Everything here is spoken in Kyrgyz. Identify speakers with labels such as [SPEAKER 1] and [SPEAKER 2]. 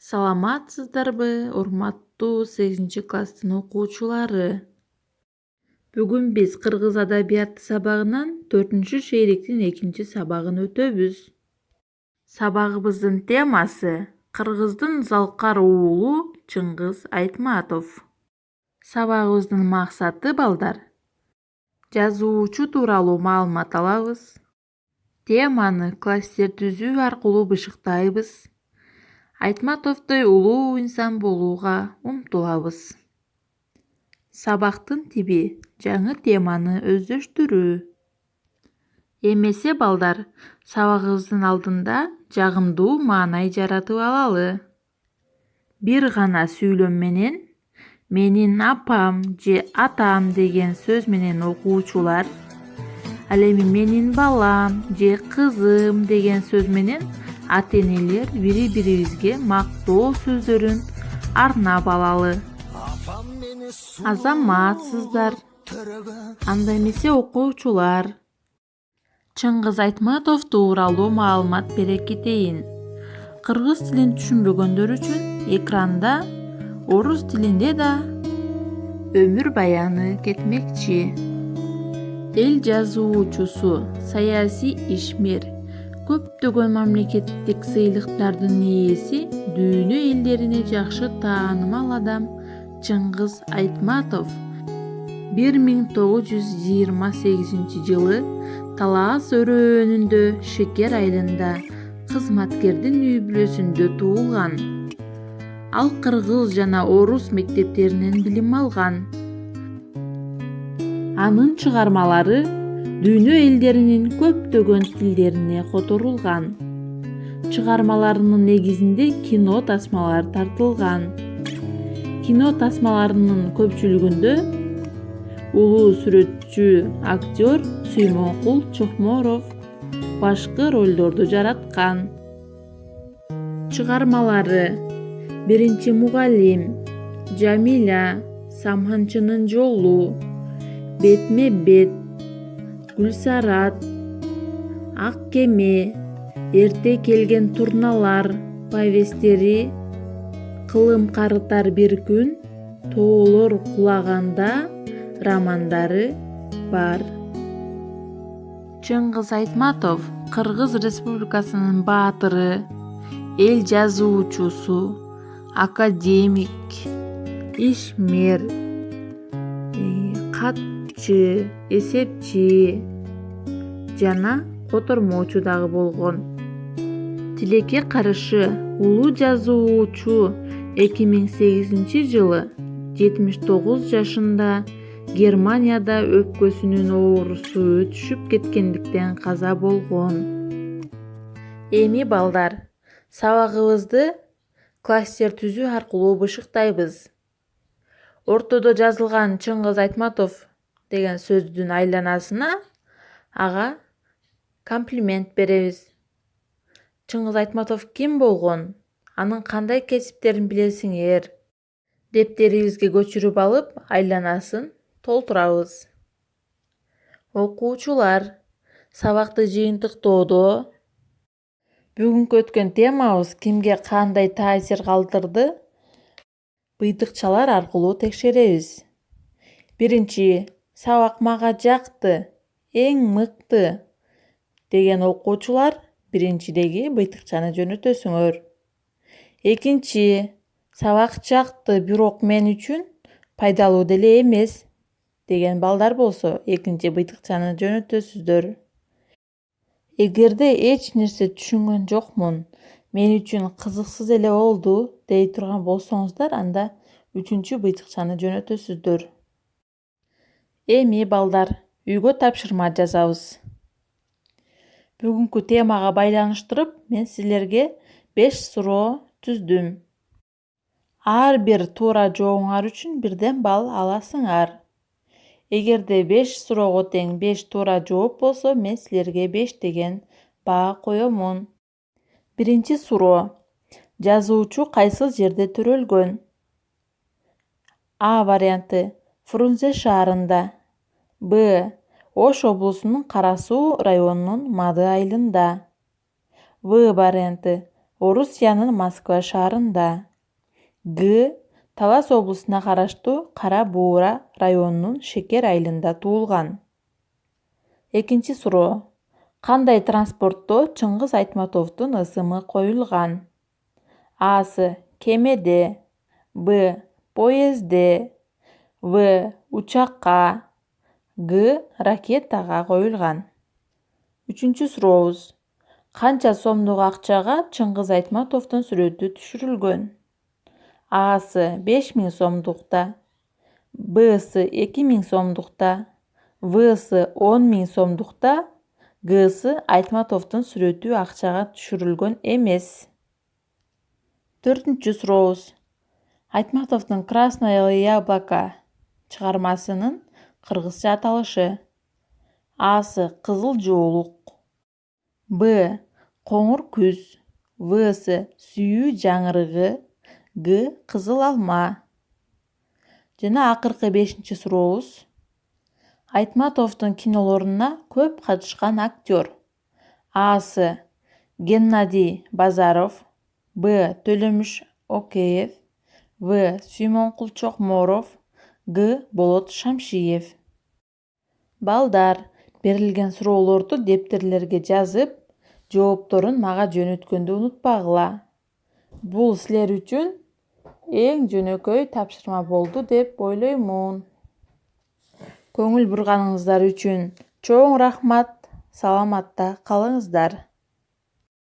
[SPEAKER 1] Саламатсыздарбы, урматтуу 8-класстын окуучулары? Бүгүн биз кыргыз адабияты сабагынан 4-шериктин 2-сабагын өтөбүз. Сабагыбыздын темасы Кыргыздын залкар уулу Чыңгыз Айтматов. Сабагыбыздын максаты балдар, жазуучу тууралуу маалымат алабыз. Теманы класстер түзүү аркылуу бышыктайбыз. Айтматовдой улуу инсан болууга умтулабыз. Сабактын тиби жаңы теманы өздөштүрүү. Эмесе балдар, сабагыбыздын алдында жагымдуу маанай жаратып алалы. Бир гана сүйлөм менен менин апам же атам деген сөз менен окуучулар, ал эми менин балам же кызым деген сөз менен ата-энелер бири-бирибизге мактоо сөздөрүн арнап алалы. Азаматсыздар, анда эмесе окуучулар. Чыңгыз Айтматов тууралуу маалымат бере кетейин. Кыргыз тилин түшүнбөгөндөр үчүн экранда орус тилинде да өмүр баяны кетмекчи. Эл жазуучусу, саясий ишмер, көптөгөн мамлекеттик сыйлыктардын ээси, дүйнө элдерине жакшы таанымал адам Чыңгыз Айтматов 1928 жылы Талаас өрөөнүндө Шекер айылында кызматкердин үй-бүлөсүндө туулган. Ал кыргыз жана орус мектептеринен билим алган. Анын чыгармалары дүйнө элдеринин көптөгөн тилдерине которулган. Чыгармаларынын негизинде кино тасмалар тартылган. Кино тасмаларынын көпчүлүгүндө улуу сүрөтчү актер Сүймөнкул Чокморов башкы ролдорду жараткан. Чыгармалары: Биринчи мугалим, Жамиля, Саманчынын жолу, Бетме-бет, Гүлсарат, Ак кеме, Эрте келген турналар повесттери, Кылым карытар бир күн, Тоолор кулаганда романдары бар. Чыңгыз Айтматов Кыргыз Республикасынын баатыры, эл жазуучусу, академик, ишмер, катчы, эсепчи жана котормочу дагы болгон. Тилекке каршы улуу жазуучу 2008 жылы 79 жашында Германияда өпкөсүнүн оорусу өтүшүп кеткендиктен каза болгон. Эми балдар, сабагыбызды класстер түзүү аркылуу бышыктайбыз. Ортодо жазылган Чыңгыз Айтматов деген сөздүн айланасына ага комплимент беребиз. Чыңгыз Айтматов ким болгон? Анын кандай кесиптерин билесиңер? Дептерибизге көчүрүп алып, айланасын толтурабыз. Окуучулар, сабакты жыйынтыктоодо бүгүнкү өткөн темабыз кимге кандай таасир калтырды? Быйтыкчалар аркылуу текшеребиз. Биринчи, сабак мага жакты, эң мыкты деген окуучулар биринчидеги быйтыкчаны жөнөтөсүңөр. Экинчи, сабак жакты, бирок мен үчүн пайдалуу деле эмес деген балдар болсо, экинчи быйтыкчаны жөнөтөсүздөр. Эгерде эч нерсе түшүнгөн жокмун, мен үчүн кызыксыз эле болду дей турган болсоңуздар, анда үчүнчү быйтыкчаны жөнөтөсүздөр. Эми балдар, үйгө тапшырма жазабыз. Бүгүнкү темага байланыштырып, мен силерге 5 суроо түздүм. Ар бир туура жообуңар үчүн бирден балл аласыңар. Эгерде 5 суроого тең 5 туура жооп болсо, мен силерге 5 деген баа коёмун. Биринчи суроо. Жазуучу кайсыл жерде төрөлгөн? А варианты: Фрунзе шаарында. Б. Ош облусунун Кара Суу районунун Мады айылында. В варианты: Орусиянын Москва шаарында. Г. Талас облусуна караштуу Кара Буура районунун Шекер айылында туулган. Экинчи суроо. Кандай транспортто Чыңгыз Айтматовдун ысымы коюлган? А.сы кемеде, Б. Поездде, В. Учакка, Г. Ракетага коюлган. Үчүнчү сурообуз. Канча сомдук акчага Чыңгыз Айтматовдун сүрөтү түшүрүлгөн? А.сы 5000 сомдукта, Б.сы 2000 сомдукта, В.сы 10.000 сомдукта, Г.сы Айтматовдун сүрөтү акчага түшүрүлгөн эмес. Төртүнчү сурообуз. Айтматовдун «Красное яблоко» чыгармасынын кыргызча аталышы. А.сы кызыл жоолук, Б. Коңур күз, В.сы сүйүү жаңырыгы, Г. Кызыл алма. Жана акыркы 5-чи сурообуз. Айтматовдун кинолоруна көп катышкан актер. А.сы Геннадий Базаров, Б. Төлөмүш Океев, В. Сүймөнкул Чокморов, Г. Болот Шамшиев. Балдар, берилген суроолорду дептерлерге жазып, жоопторун мага жөнөткөндү унутпагыла. Бул силер үчүн эң жөнөкөй тапшырма болду деп ойлоймун. Көңүл бурганыңыздар үчүн чоң рахмат. Саламатта калыңыздар.